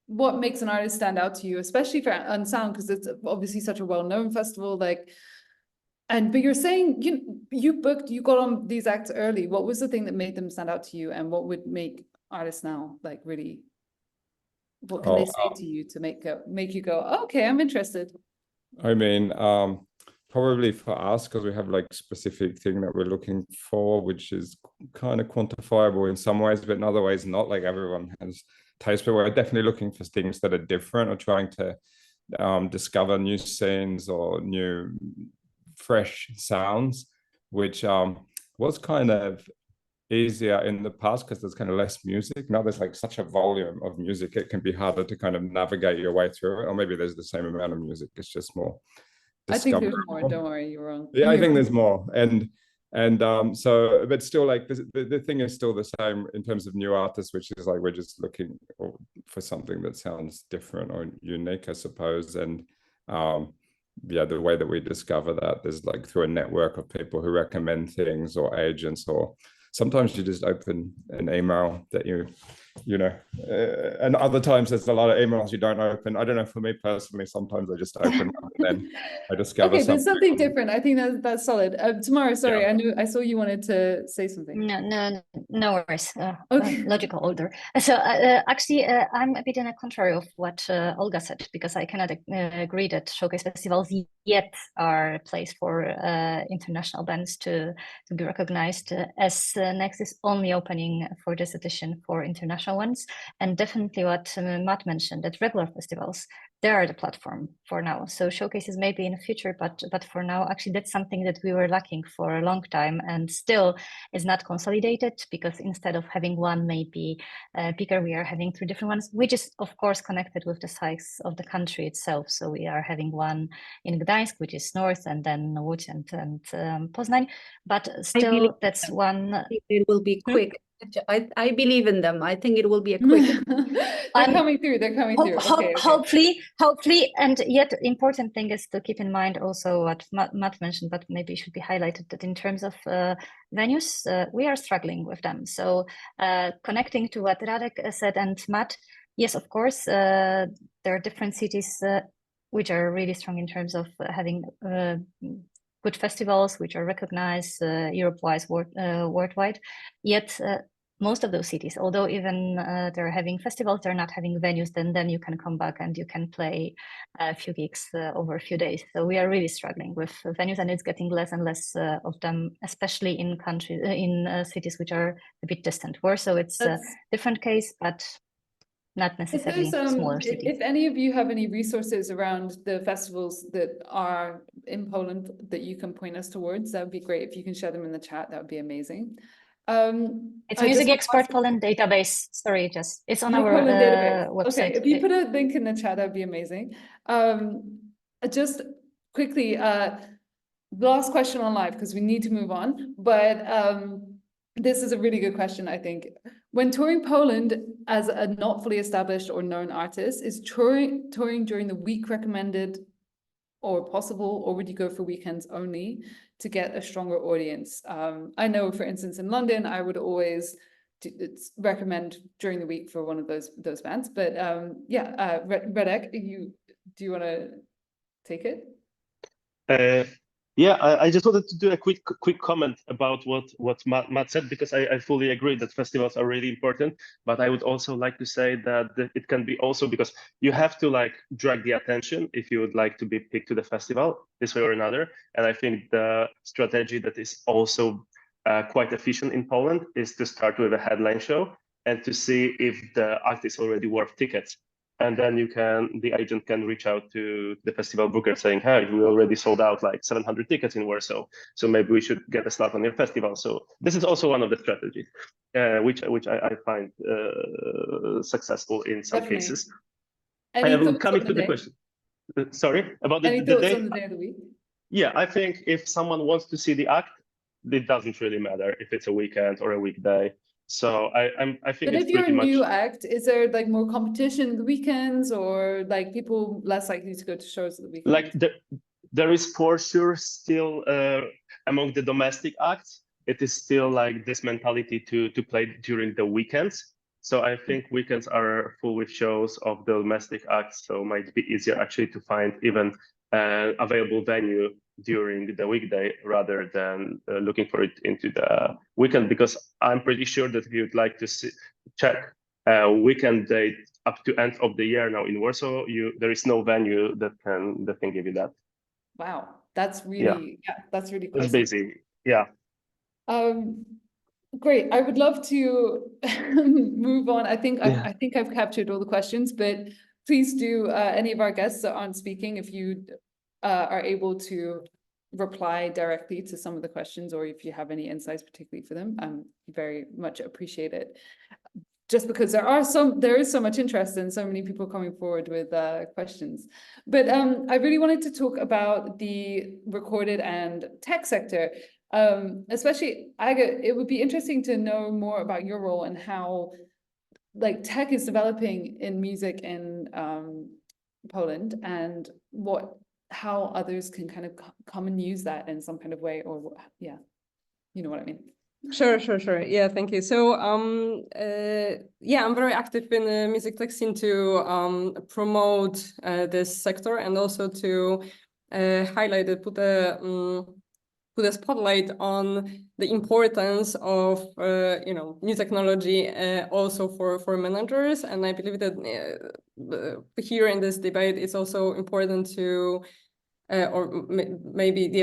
what makes an artist stand out to you, especially for Unsound, because it's obviously such a well-known festival? Like, but you're saying you got on these acts early. What was the thing that made them stand out to you, and what would make artists now like really? What can they say to you to make you go, oh, okay, I'm interested? I mean, probably for us, because we have like specific thing that we're looking for, which is kind of quantifiable in some ways, but in other ways not. Like everyone has taste, but we're definitely looking for things that are different, or trying to discover new scenes or new fresh sounds, which was kind of easier in the past because there's kind of less music. Now there's like such a volume of music, it can be harder to kind of navigate your way through it. Or maybe there's the same amount of music, it's just more I think there's more, don't worry, you're wrong. Yeah, I think there's more. And so, but still, like the thing is still the same in terms of new artists, which is like we're just looking for something that sounds different or unique, I suppose. And yeah, the way that we discover that is like through a network of people who recommend things, or agents, or sometimes you just open an email that you know, and other times there's a lot of emails you don't open. I don't know, for me personally, sometimes I just open them and then I discover okay, but something different. I think that's solid. Tamara, sorry, yeah. I saw you wanted to say something. No worries. Okay. Logical order. So actually, I'm a bit in a contrary of what Olga said, because I cannot agree that showcase festivals yet are a place for international bands to be recognized, as Next is only opening for this edition for international ones. And definitely what Matt mentioned, that regular festivals, they are the platform for now. So showcases maybe in the future, but for now, actually, that's something that we were lacking for a long time, and still is not consolidated, because instead of having one maybe bigger, we are having 3 different ones, which is of course connected with the size of the country itself. So we are having one in Gdańsk, which is north, and then Łódź and Poznań, but still that's one. It will be quick. I believe in them. I think it will be a quick. They're coming through. Okay. Hopefully, and yet important thing is to keep in mind also what Matt mentioned, but maybe it should be highlighted, that in terms of venues, we are struggling with them. So connecting to what Radek said and Matt, yes, of course, there are different cities which are really strong in terms of having good festivals, which are recognized Europe-wise, worldwide. Yet most of those cities, although even they're having festivals, they're not having venues. Then you can come back and you can play a few gigs over a few days. So we are really struggling with venues, and it's getting less and less of them, especially in countries, in cities which are a bit distant. Warsaw, it's a different case, but not necessarily smaller cities. If any of you have any resources around the festivals that are in Poland that you can point us towards, that would be great. If you can share them in the chat, that would be amazing. It's Music Expert Poland database. Sorry, it's on our website. Okay, if you put a link in the chat, that would be amazing. Just quickly, last question on live, because we need to move on. But this is a really good question, I think. When touring Poland as a not fully established or known artist, is touring during the week recommended or possible, or would you go for weekends only to get a stronger audience? I know, for instance, in London, I would always recommend during the week for one of those bands. But yeah, Radek, do you want to take it? Yeah, I just wanted to do a quick comment about what Matt said, because I fully agree that festivals are really important. But I would also like to say that it can be also because you have to like drag the attention if you would like to be picked to the festival this way or another. And I think the strategy that is also quite efficient in Poland is to start with a headline show and to see if the act is already worth tickets. And then the agent can reach out to the festival booker saying, hey, we already sold out like 700 tickets in Warsaw, so maybe we should get a slot on your festival. So this is also one of the strategies, which I find successful in some cases. Coming to the question, sorry, about the day. On the day of the week? Yeah, I think if someone wants to see the act, it doesn't really matter if it's a weekend or a weekday. So I think. But if you're a new act, is there like more competition in the weekends, or like people less likely to go to shows at the weekend? Like there is for sure still among the domestic acts, it is still like this mentality to play during the weekends. So I think weekends are full with shows of the domestic acts, so it might be easier actually to find even available venue during the weekday rather than looking for it into the weekend, because I'm pretty sure that if you'd like to check weekend date up to end of the year now in Warsaw, there is no venue that can give you that. Wow, that's really that's really It's close. busy. Yeah. Great. I would love to move on. I think I've captured all the questions, but please do any of our guests that aren't speaking, if you are able to reply directly to some of the questions, or if you have any insights particularly for them, very much appreciate it. Just because there is so much interest and so many people coming forward with questions. But I really wanted to talk about the recorded and tech sector. Especially, Aga, it would be interesting to know more about your role and how like tech is developing in music in Poland, and how others can kind of come and use that in some kind of way, or yeah, you know what I mean. Sure. Yeah, thank you. So, yeah, I'm very active in the music tech scene to promote this sector, and also to highlight it, put a spotlight on the importance of new technology also for managers. And I believe that here in this debate, it's also important to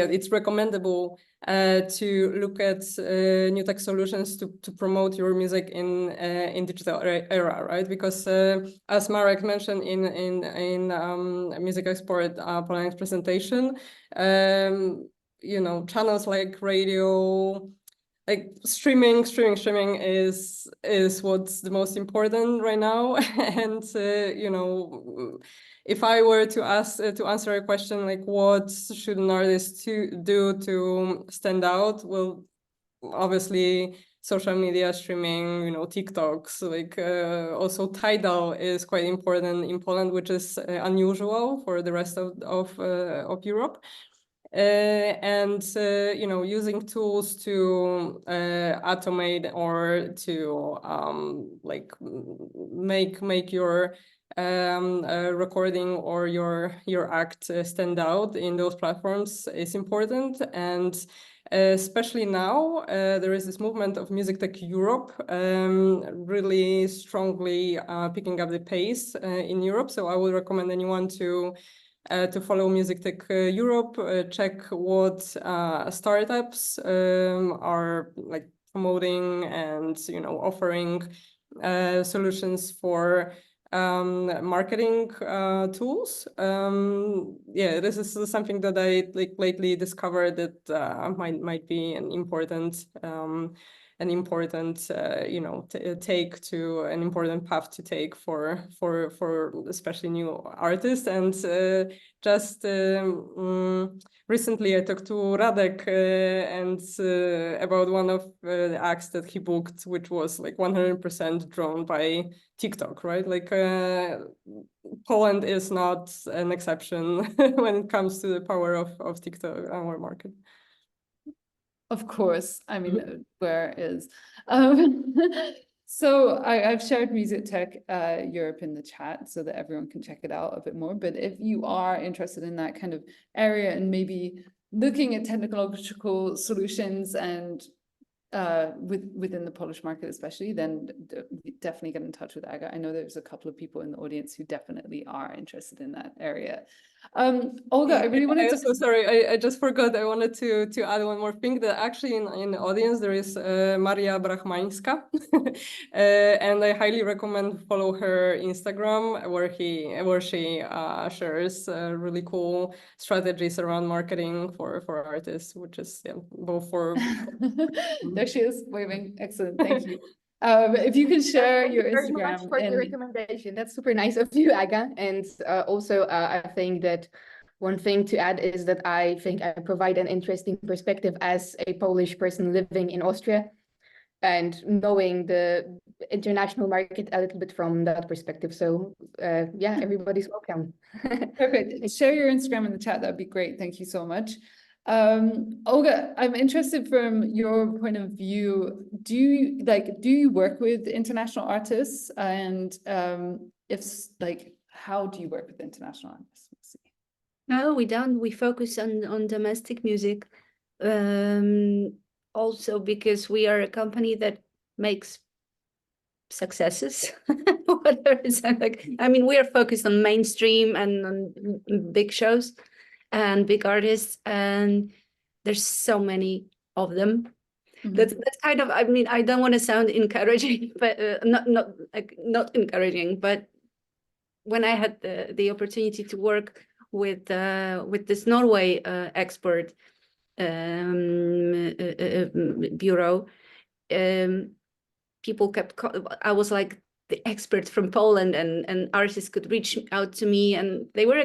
it's recommendable to look at new tech solutions to promote your music in digital era, right? Because as Marek mentioned in Music Export Poland's presentation, channels like radio, like streaming is what's the most important right now. And if I were to answer a question like what should an artist do to stand out, well, obviously social media, streaming, TikToks, like also Tidal is quite important in Poland, which is unusual for the rest of Europe. And using tools to automate or to make your recording or your act stand out in those platforms is important. And especially now, there is this movement of Music Tech Europe really strongly picking up the pace in Europe. So I would recommend anyone to follow Music Tech Europe, check what startups are like promoting and offering solutions for marketing tools. This is something that I lately discovered that might be an important take to an important path to take for especially new artists. And just recently I talked to Radek and about one of the acts that he booked, which was like 100% drawn by TikTok, right? Like Poland is not an exception when it comes to the power of TikTok in our market. Of course, I mean, where is so I've shared Music Tech Europe in the chat so that everyone can check it out a bit more. But if you are interested in that kind of area and maybe looking at technological solutions and within the Polish market especially, then definitely get in touch with Aga. I know there's a couple of people in the audience who definitely are interested in that area. Olga, I really wanted to... Sorry, I just forgot. I wanted to add one more thing, that actually in the audience there is Maria Brachmańska, and I highly recommend follow her Instagram, where she shares really cool strategies around marketing for artists, which is both for... There she is, waving. Excellent, thank you. If you can share your Instagram. Very much for the recommendation. That's super nice of you, Aga. And also, I think that one thing to add is that I think I provide an interesting perspective as a Polish person living in Austria and knowing the international market a little bit from that perspective. So yeah, everybody's welcome. Perfect. Share your Instagram in the chat. That'd be great. Thank you so much. Olga, I'm interested from your point of view, do you work with international artists, and how do you work with international artists? Let's see. No, we don't. We focus on domestic music. Also because we are a company that makes successes. Whether it's like, I mean, we are focused on mainstream and on big shows and big artists, and there's so many of them. That's kind of, I mean, I don't want to sound encouraging, but not encouraging, but when I had the opportunity to work with this Norway expert bureau, people kept, I was like the expert from Poland, and artists could reach out to me, and they were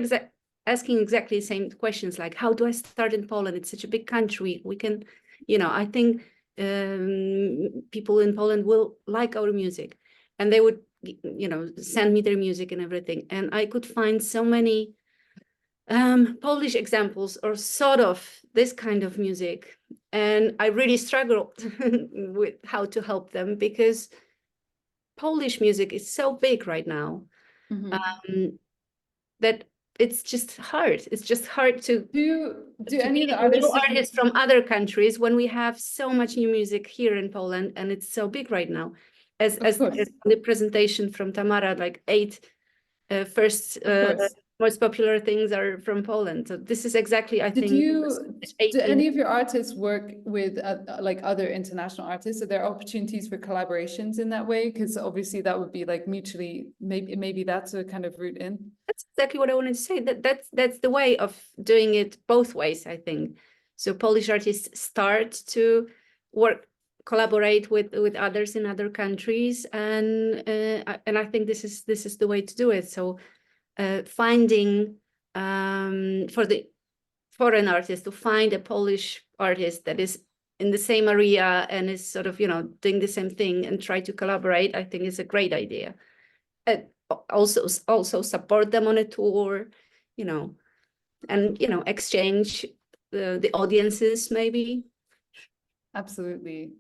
asking exactly the same questions, like, how do I start in Poland? It's such a big country. We can, I think people in Poland will like our music, and they would, send me their music and everything. And I could find so many Polish examples or sort of this kind of music. And I really struggled with how to help them, because Polish music is so big right now that it's just hard. It's just hard to do any of the artists from other countries when we have so much new music here in Poland, and it's so big right now. As the presentation from Tamara, like 8 most popular things are from Poland. So this is exactly, I think. Do any of your artists work with like other international artists? Are there opportunities for collaborations in that way? Because obviously that would be like mutually, maybe that's a kind of route in. That's exactly what I wanted to say. That's the way of doing it both ways, I think. So Polish artists start to collaborate with others in other countries, and I think this is the way to do it. So finding for the foreign artist to find a Polish artist that is in the same area and is sort of doing the same thing and try to collaborate, I think is a great idea. Also support them on a tour, and exchange the audiences maybe. Absolutely.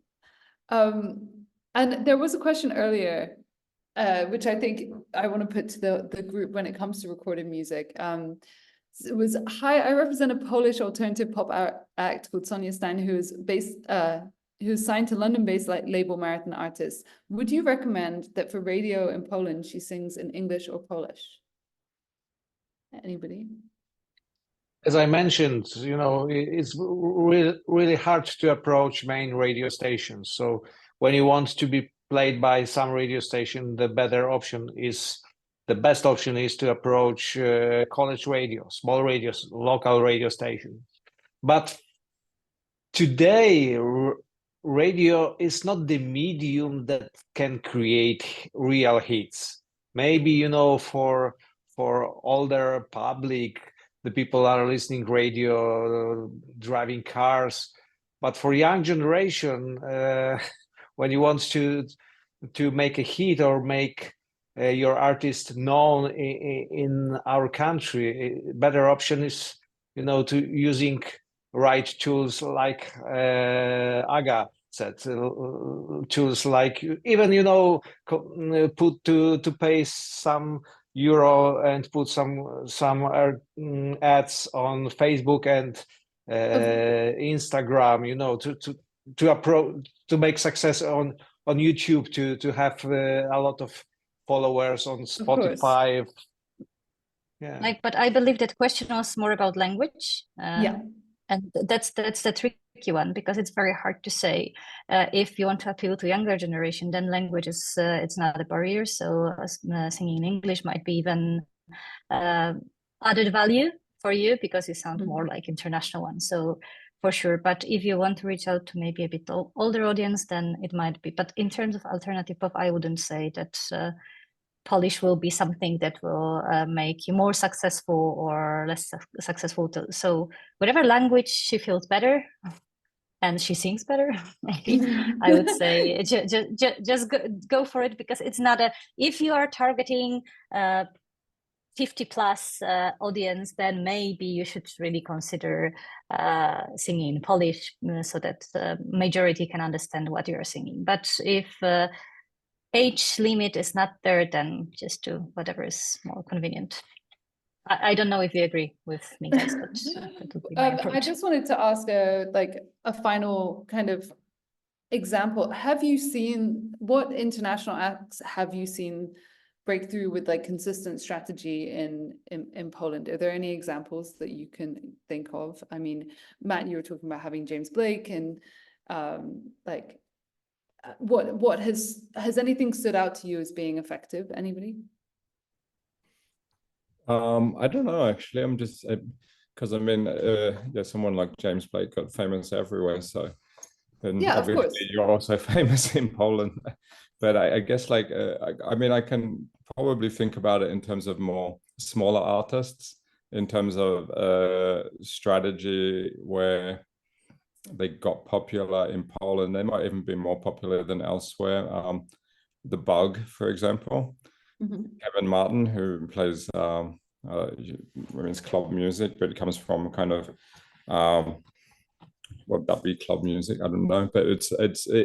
And there was a question earlier, which I think I want to put to the group when it comes to recorded music. It was, hi, I represent a Polish alternative pop act called Sonia Stein, who's signed to London-based label Marathon Artists. Would you recommend that for radio in Poland, she sings in English or Polish? Anybody? As I mentioned, it's really hard to approach main radio stations. So when you want to be played by some radio station, the best option is to approach college radio, small radios, local radio station. But today, radio is not the medium that can create real hits. Maybe, for older public, the people are listening radio, driving cars. But for young generation, when you want to make a hit or make your artist known in our country, a better option is, to using right tools like Aga said, tools like even, put to pay some euro and put some ads on Facebook and Instagram, to make success on YouTube, to have a lot of followers on Spotify. Yeah. But I believe that question was more about language. Yeah. And that's the tricky one, because it's very hard to say. If you want to appeal to younger generation, then language is it's not a barrier. So singing in English might be even added value for you, because you sound more like international one. So for sure. But if you want to reach out to maybe a bit older audience, then it might be. But in terms of alternative pop, I wouldn't say that Polish will be something that will make you more successful or less successful. So whatever language she feels better and she sings better, maybe I would say just go for it, because it's not if you are targeting 50 plus audience, then maybe you should really consider singing in Polish so that the majority can understand what you're singing. But if age limit is not there, then just do whatever is more convenient. I don't know if you agree with me, guys, but that would be my approach. I just wanted to ask a final kind of example. Have you seen, what international acts have you seen break through with like consistent strategy in Poland? Are there any examples that you can think of? I mean, Matt, you were talking about having James Blake, and like what has anything stood out to you as being effective? Anybody? I don't know, actually. I'm just because I mean, yeah, someone like James Blake got famous everywhere, so then Yeah, of course. obviously you're also famous in Poland. But I guess like I mean, I can probably think about it in terms of more smaller artists, in terms of strategy where they got popular in Poland. They might even be more popular than elsewhere. The Bug, for example. Kevin Martin, who plays women's club music, but it comes from kind of what that be, club music, I don't know, but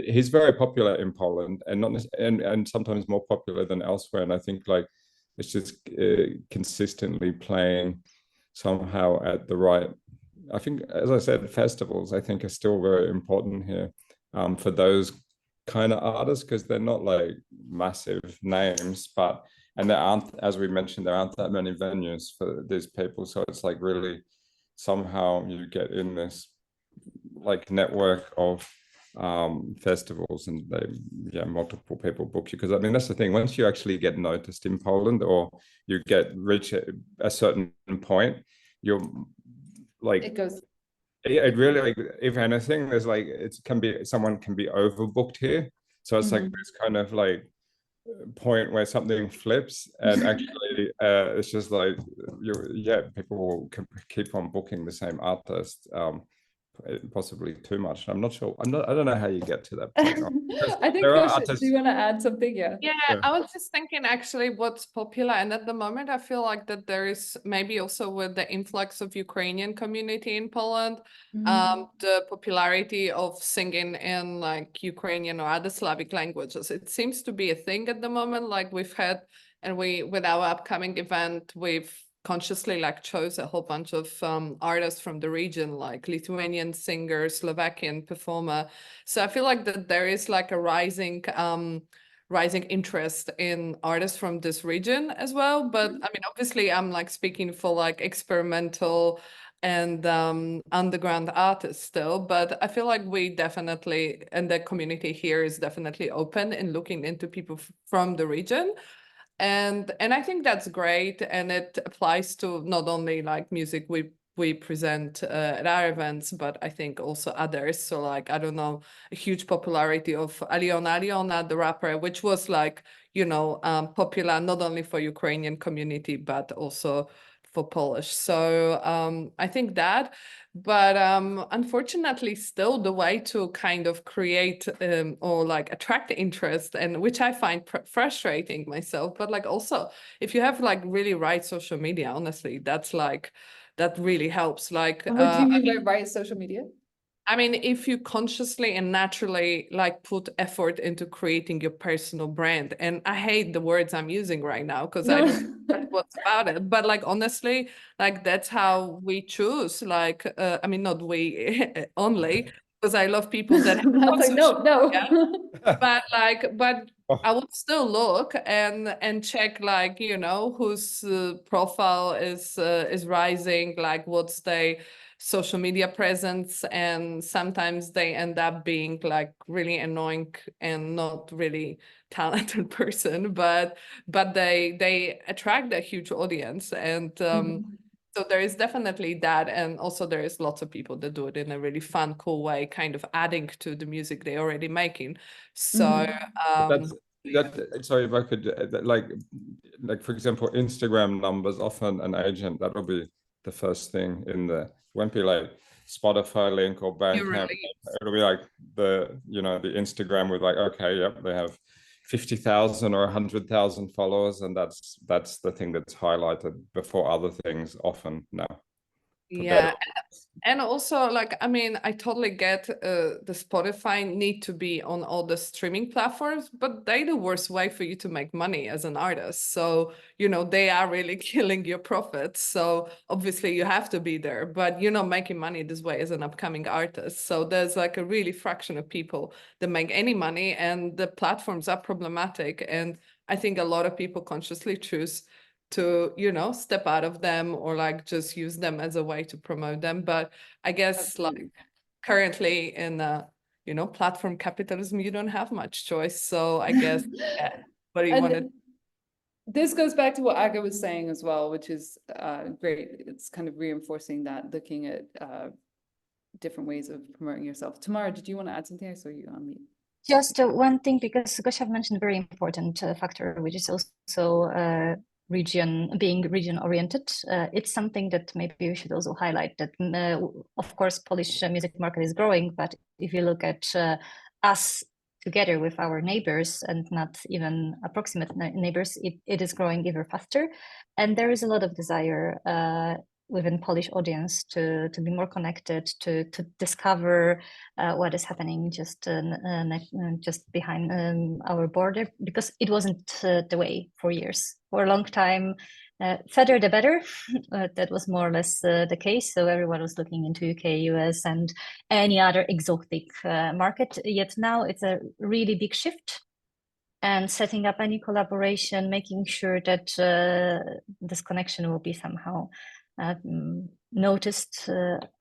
he's very popular in Poland, and not and sometimes more popular than elsewhere. And I think like it's just consistently playing somehow at the right. I think, as I said, festivals I think are still very important here for those kind of artists, because they're not like massive names, but and there aren't, as we mentioned, there aren't that many venues for these people. So it's like really somehow you get in this like network of festivals, and multiple people book you. Because I mean, that's the thing, once you actually get noticed in Poland, or you reach a certain point, you're like, it goes, it really, like, if anything, there's like, someone can be overbooked here. So it's like this kind of like point where something flips, and actually it's just like people will keep on booking the same artist, possibly too much. I'm not sure. I don't know how you get to that point. I think Gosia, do you want to add something? Yeah, I was just thinking actually what's popular, and at the moment I feel like that there is maybe also with the influx of Ukrainian community in Poland, the popularity of singing in like Ukrainian or other Slavic languages. It seems to be a thing at the moment. Like we've had, and with our upcoming event, we've consciously like chose a whole bunch of artists from the region, like Lithuanian singer, Slovakian performer. So I feel like that there is like a rising interest in artists from this region as well. But I mean, obviously I'm like speaking for like experimental and underground artists still, but I feel like we definitely, and the community here is definitely open in looking into people from the region. And I think that's great, and it applies to not only like music we present at our events, but I think also others. So like, I don't know, a huge popularity of Aliona, the rapper, which was like, you know, popular not only for Ukrainian community, but also for Polish. So I think that, but unfortunately still the way to kind of create or like attract interest, and which I find frustrating myself, but like also if you have like really right social media, honestly, that's like, that really helps. Like, what do you mean by right social media? I mean, if you consciously and naturally like put effort into creating your personal brand, and I hate the words I'm using right now because I don't know what's about it, but like honestly, like that's how we choose. Like, I mean, not we only, because I love people that have like, no. but I would still look and check, like, you know, whose profile is rising, like what's their social media presence, and sometimes they end up being like really annoying and not really talented person, but they attract a huge audience, and so there is definitely that, and also there is lots of people that do it in a really fun, cool way, kind of adding to the music they're already making. So sorry if I could, like for example, Instagram numbers, often an agent, that'll be the first thing in there. It won't be like Spotify link or Bandcamp. It'll be like the Instagram with like, okay, yep, they have 50,000 or 100,000 followers, and that's the thing that's highlighted before other things often now. Yeah, and also like, I mean, I totally get the Spotify need to be on all the streaming platforms, but they the worst way for you to make money as an artist. So, you know, they are really killing your profits. So obviously you have to be there, but you're not making money this way as an upcoming artist. So there's like a really fraction of people that make any money, and the platforms are problematic. And I think a lot of people consciously choose to, you know, step out of them or like just use them as a way to promote them. But I guess like currently in you know, platform capitalism, you don't have much choice. So I guess yeah, what do you want to? This goes back to what Aga was saying as well, which is great. It's kind of reinforcing that, looking at different ways of promoting yourself. Tamara, did you want to add something? I saw you on mute. Just one thing, because Gosia mentioned a very important factor, which is also being region oriented. It's something that maybe we should also highlight, that of course Polish music market is growing, but if you look at us together with our neighbors and not even approximate neighbors, it is growing even faster. And there is a lot of desire within Polish audience to be more connected, to discover what is happening just behind our border, because it wasn't the way for years. For a long time, further the better. That was more or less the case. So everyone was looking into UK, US, and any other exotic market. Yet now it's a really big shift. And setting up any collaboration, making sure that this connection will be somehow noticed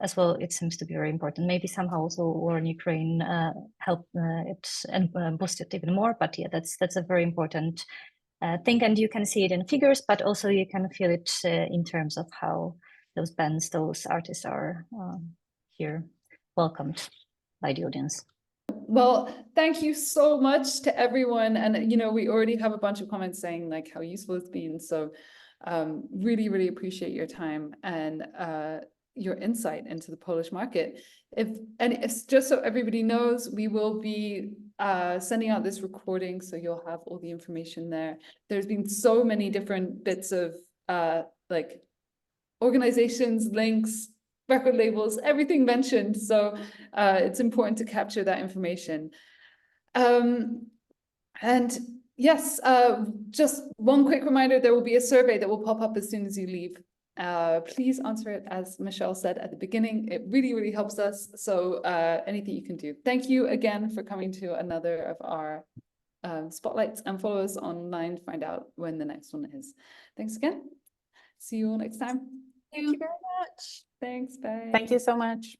as well, it seems to be very important. Maybe somehow also war in Ukraine helped it and boost it even more. But yeah, that's a very important thing, and you can see it in figures, but also you can feel it in terms of how those bands, those artists are here welcomed by the audience. Well, thank you so much to everyone. And, you know, we already have a bunch of comments saying like how useful it's been. So really, really appreciate your time and your insight into the Polish market. It's just so everybody knows, we will be sending out this recording, so you'll have all the information there. There's been so many different bits of like organizations, links, record labels, everything mentioned. So it's important to capture that information. And yes, just one quick reminder, there will be a survey that will pop up as soon as you leave. Please answer it, as Michelle said at the beginning. It really, really helps us. So anything you can do. Thank you again for coming to another of our spotlights, and follow us online to find out when the next one is. Thanks again. See you all next time. Thank you very much. Thanks, bye. Thank you so much.